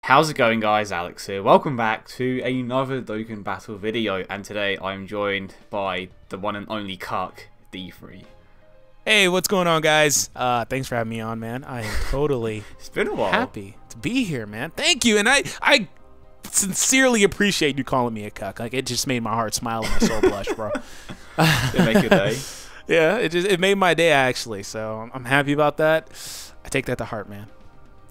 How's it going, guys? Alex here. Welcome back to another Dokkan Battle video, and today I'm joined by the one and only Cuck, D3. Hey, what's going on, guys? Thanks for having me on, man. I am totally It's been a while. happy to be here, man. Thank you, and I sincerely appreciate you calling me a cuck. Like, it just made my heart smile and my soul blush, bro. It make your day. Yeah, it made my day, actually, so I'm happy about that. I take that to heart, man.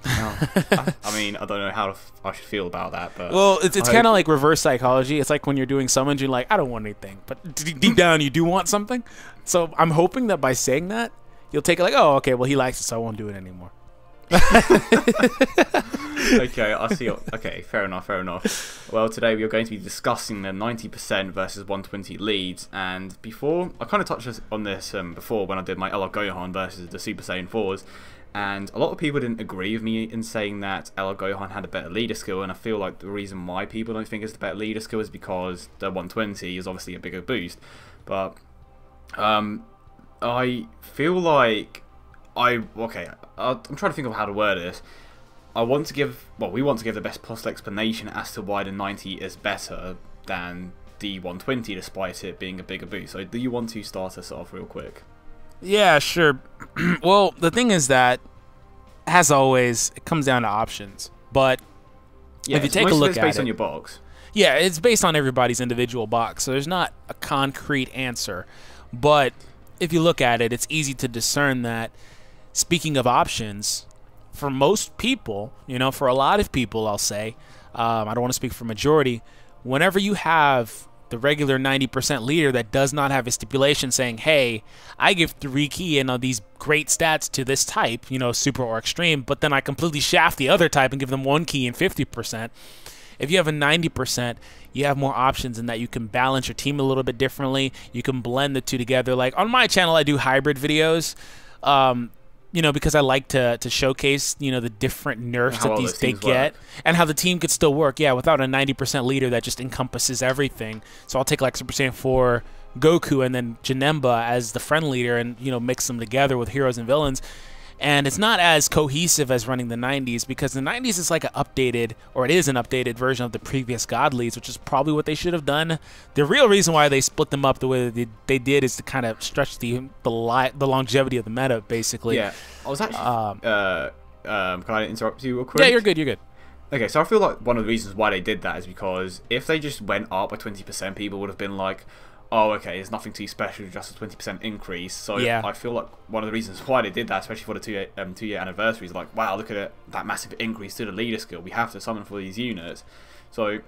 I mean, I don't know how I should feel about that, but Well, it's kind of like reverse psychology. It's like when you're doing summons, you're like, I don't want anything, but deep down you do want something. So I'm hoping that by saying that, you'll take it like, oh, okay, well, he likes it, so I won't do it anymore. Okay, I see. Okay, fair enough, fair enough. Well, today we are going to be discussing the 90% versus 120 leads, and before, I kind of touched on this before when I did my LR Gohan versus the Super Saiyan 4s, and a lot of people didn't agree with me in saying that LR Gohan had a better leader skill, and I feel like the reason why people don't think it's the better leader skill is because the 120 is obviously a bigger boost, but I feel like I'm trying to think of how to word this. We want to give the best possible explanation as to why the 90 is better than the 120 despite it being a bigger boost. So do you want to start us off real quick? Yeah, sure. Well, the thing is that, as always, it comes down to options. But Yeah, if you take a look at it, based on your box. yeah, it's based on everybody's individual box, so there's not a concrete answer. But if you look at it, it's easy to discern that, speaking of options, for most people, for a lot of people, I'll say, I don't want to speak for majority, whenever you have the regular 90% leader that does not have a stipulation saying, hey, I give 3 key and these great stats to this type, super or extreme, but then I completely shaft the other type and give them 1 key and 50%. If you have a 90%, you have more options in that you can balance your team a little bit differently. You can blend the two together. Like on my channel, I do hybrid videos, because I like to showcase, the different nerfs that they get and how the team could still work, without a 90% leader that just encompasses everything. So I'll take like Super Saiyan 4 Goku and then Janemba as the friend leader and, mix them together with heroes and villains. And it's not as cohesive as running the 90s because the 90s is like an updated, or it is an updated version of the previous God leads, which is probably what they should have done. The real reason why they split them up the way they did is to kind of stretch the longevity of the meta, basically. Yeah, I was actually. Can I interrupt you real quick? Yeah, you're good. You're good. Okay, so I feel like one of the reasons why they did that is because if they just went up by 20%, people would have been like, oh, okay, it's nothing too special, just a 20% increase. So yeah. I feel like one of the reasons why they did that, especially for the two-year anniversary, is like, wow, look at it, that massive increase to the leader skill. We have to summon for these units. So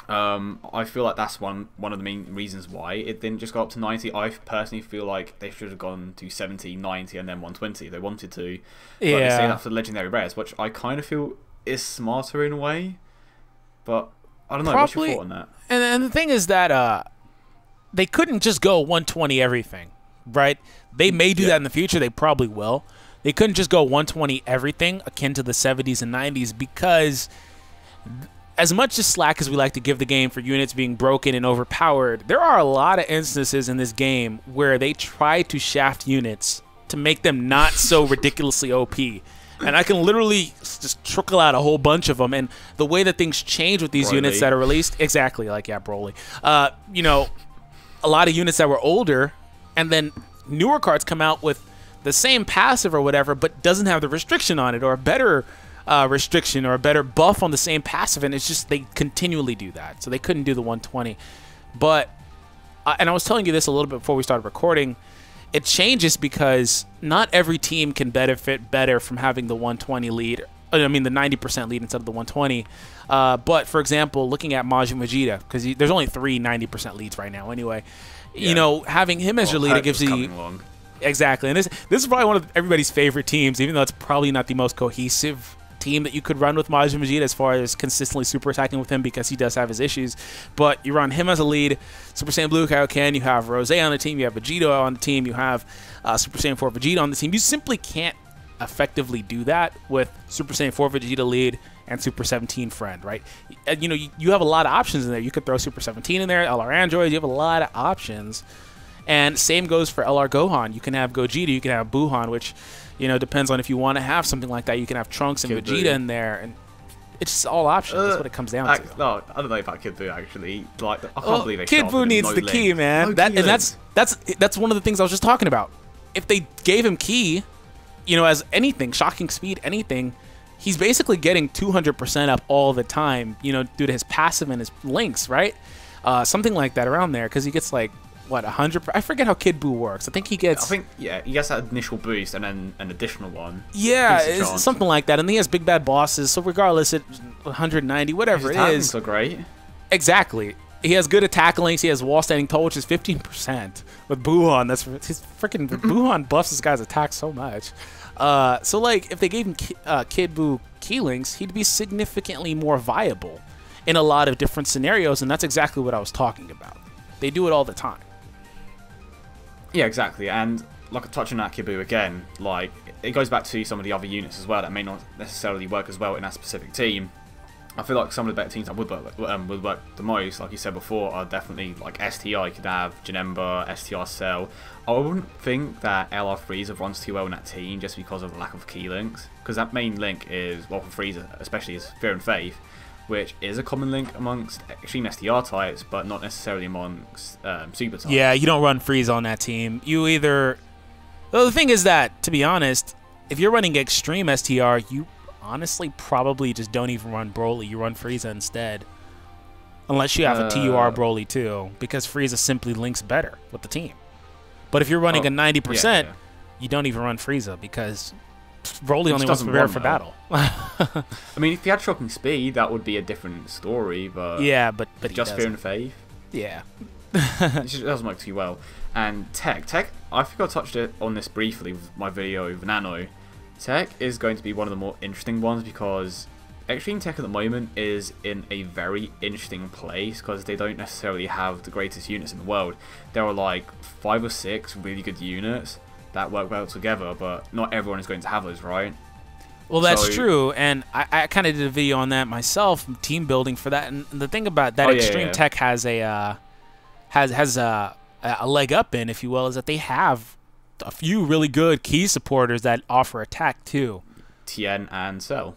I feel like that's one of the main reasons why it didn't just go up to 90. I personally feel like they should have gone to 70, 90, and then 120 if they wanted to. But they say that for the legendary rares, which I kind of feel is smarter in a way. But I don't know. What's your thought on that? And the thing is that they couldn't just go 120 everything, right? They may do that in the future. They probably will. They couldn't just go 120 everything akin to the 70s and 90s because as much as slack as we like to give the game for units being broken and overpowered, there are a lot of instances in this game where they try to shaft units to make them not so ridiculously OP. And I can literally just trickle out a whole bunch of them. And the way that things change with these units that are released, exactly, like, yeah, Broly. A lot of units that were older, and then newer cards come out with the same passive or whatever, but doesn't have the restriction on it, or a better restriction, or a better buff on the same passive, and it's just they continually do that. So they couldn't do the 120. But, and I was telling you this a little bit before we started recording, it changes because not every team can benefit better from having the 120 lead. I mean the 90% lead instead of the 120. But for example, looking at Majin Vegeta, because there's only 3 90% leads right now anyway. Yeah. Having him as your leader gives you exactly. And this is probably one of everybody's favorite teams, even though it's probably not the most cohesive team that you could run with Majin Vegeta as far as consistently super attacking with him because he does have his issues. But you run him as a lead, Super Saiyan Blue Kaioken, you have Rose on the team, you have Vegeta on the team, you have Super Saiyan 4 Vegeta on the team. You simply can't effectively do that with Super Saiyan 4 Vegeta lead and Super 17 friend, right? You have a lot of options in there. You could throw Super 17 in there, LR Android, you have a lot of options. And same goes for LR Gohan. You can have Gogeta, you can have Buhan, which, depends on if you want to have something like that. You can have Trunks and Vegeta in there. And It's just all options. That's what it comes down to. No, I don't know about Kid Buu actually. Like, I can't believe they Kid Buu needs the key, man. That's one of the things I was just talking about. If they gave him key, you know, as anything, shocking speed, anything, he's basically getting 200% up all the time, you know, due to his passive and his links, right? Something like that around there, because he gets like, what, 100? I forget how Kid Buu works. I think he gets... yeah, he gets that initial boost and then an additional one. Yeah, it's something like that. And he has big bad bosses, so regardless, it's 190, whatever it is. So great. Exactly. He has good attack links. He has wall standing tall, which is 15% with Gohan. That's his freaking Gohan buffs this guy's attack so much. So like, if they gave him Kid Buu key links, he'd be significantly more viable in a lot of different scenarios, and that's exactly what I was talking about. They do it all the time. Yeah, exactly. And like touching on Kid Buu again, like it goes back to some of the other units as well that may not necessarily work as well in that specific team. I feel like some of the better teams that would work the most, like you said before, are definitely like STR. You could have Janemba, STR Cell. I wouldn't think that LR Frieza runs too well in that team just because of the lack of key links, because that main link is, well, for Frieza especially, is Fear and Faith, which is a common link amongst Extreme STR types, but not necessarily amongst Super types. Yeah, you don't run Frieza on that team. You either... Well, the thing is that, to be honest, if you're running Extreme STR, you honestly probably just don't even run Broly. You run Frieza instead. Unless you have a TUR Broly too, because Frieza simply links better with the team. But if you're running a 90%, you don't even run Frieza, because Broly only wants to prepare for battle. I mean, if he had shocking speed, that would be a different story, but... Yeah, but just Fear and Faith? Yeah. It just doesn't work too well. And Tech, I think I touched it on this briefly with my video with Nano. Tech is going to be one of the more interesting ones, because Extreme Tech at the moment is in a very interesting place, because they don't necessarily have the greatest units in the world. There are like 5 or 6 really good units that work well together, but not everyone is going to have those, right? Well, that's true, and I kind of did a video on that myself, team building for that. And the thing about that, Extreme Tech has a leg up in, if you will, is that they have a few really good key supporters that offer attack too. Tien and Cell.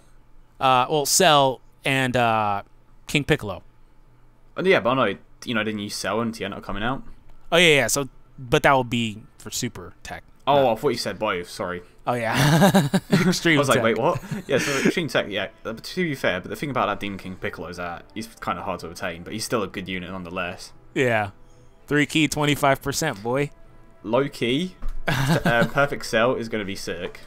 Well, Cell and King Piccolo. Yeah, but I know, you know, didn't you Cell and Tien are coming out? Oh yeah. So, but that will be for Super Tech. Oh, I thought you said both. Sorry. Oh yeah. Extreme I was like, Tech. wait, what? Yeah, so Extreme Tech, yeah. But to be fair, but the thing about that Demon King Piccolo is that he's kind of hard to obtain, but he's still a good unit nonetheless. Yeah. 3 key, 25%, boy. Low key, Perfect Cell is going to be sick.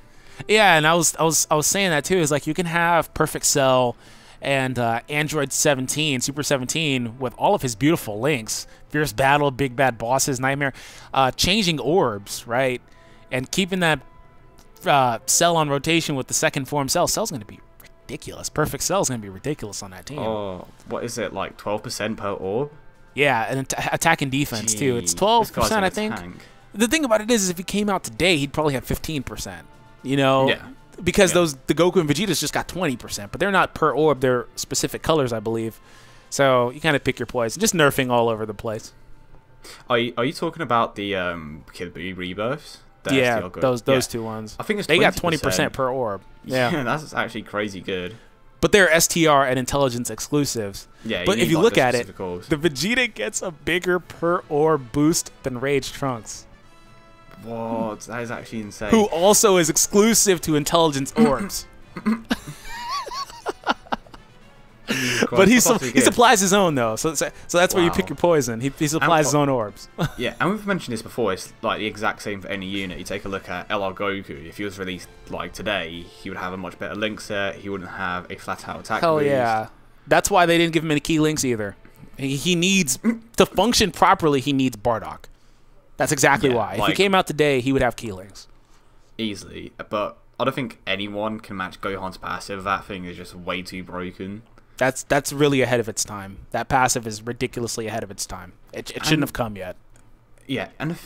Yeah, and I was saying that too. Is like you can have Perfect Cell and Android 17, Super 17, with all of his beautiful links, Fierce Battle, Big Bad Bosses, Nightmare, changing orbs, right, and keeping that Cell on rotation with the second form Cell. Cell's going to be ridiculous. Perfect Cell's going to be ridiculous on that team. Oh, what is it, like 12% per orb? Yeah, and attack and defense too. It's 12%, I think. The thing about it is if he came out today, he'd probably have 15%. You know, because the Goku and Vegeta's just got 20%, but they're not per orb; they're specific colors, I believe. So you kind of pick your poison. Just nerfing all over the place. Are you talking about the Kid Buu rebirths? Yeah, those two ones. I think it's 20%. They got 20% per orb. Yeah, that's actually crazy good. But they're STR and intelligence exclusives. Yeah, but if you look at it, the Vegeta gets a bigger per orb boost than Rage Trunks. What? That is actually insane. Who also is exclusive to intelligence orbs. But he supplies his own though, so that's where you pick your poison. He supplies his own orbs. Yeah, and we've mentioned this before. It's like the exact same for any unit. You take a look at LR Goku. If he was released like today, he would have a much better link set. He wouldn't have a flat out attack. Hell boost. Yeah, that's why they didn't give him any key links either. He needs to function properly. He needs Bardock. That's exactly why. If he came out today, he would have key links. Easily, but I don't think anyone can match Gohan's passive. That thing is just way too broken. That's really ahead of its time. That passive is ridiculously ahead of its time. It shouldn't have come yet. Yeah, and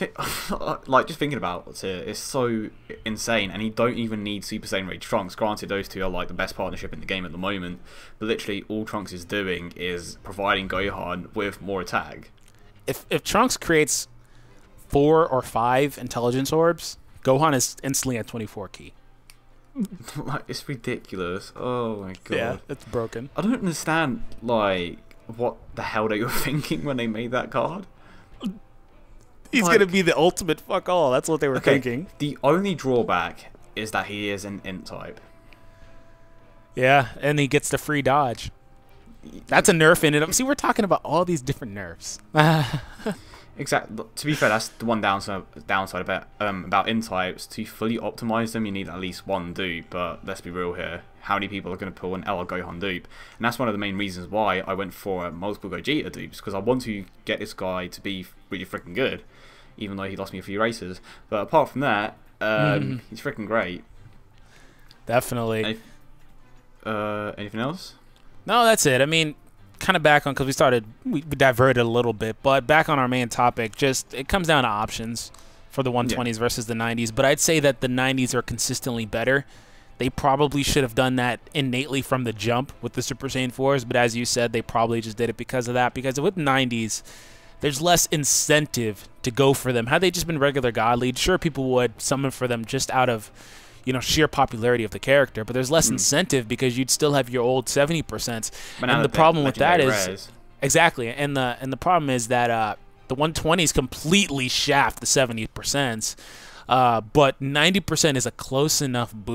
like just thinking about it, it's so insane. And you don't even need Super Saiyan Rage Trunks. Granted, those two are like the best partnership in the game at the moment. But literally, all Trunks is doing is providing Gohan with more attack. If Trunks creates 4 or 5 intelligence orbs, Gohan is instantly at 24 key. Like, it's ridiculous. Oh my god. Yeah, it's broken. I don't understand, like, what the hell they were thinking when they made that card. He's like, gonna be the ultimate fuck all. That's what they were thinking. The only drawback is that he is an int type. Yeah, and he gets the free dodge. That's a nerf in it. See, we're talking about all these different nerfs. Exactly. To be fair, that's the one downside about int types. To fully optimize them, you need at least one dupe. But let's be real here. How many people are going to pull an LR Gohan dupe? And that's one of the main reasons why I went for multiple Gogeta dupes, because I want to get this guy to be really freaking good, even though he lost me a few races. But apart from that, he's freaking great. Definitely. Anything else? No, that's it. I mean, kind of back on, because we diverted a little bit, but back on our main topic, just it comes down to options for the 120s versus the 90s. But I'd say that the 90s are consistently better. They probably should have done that innately from the jump with the Super Saiyan 4s, but as you said, they probably just did it because of that. Because with 90s, there's less incentive to go for them. Had they just been regular God Lead, sure, people would summon for them just out of, you know, sheer popularity of the character, but there's less incentive because you'd still have your old 70%. And the problem with that is exactly, and the problem is that the 120s completely shaft the 70%, but 90% is a close enough boost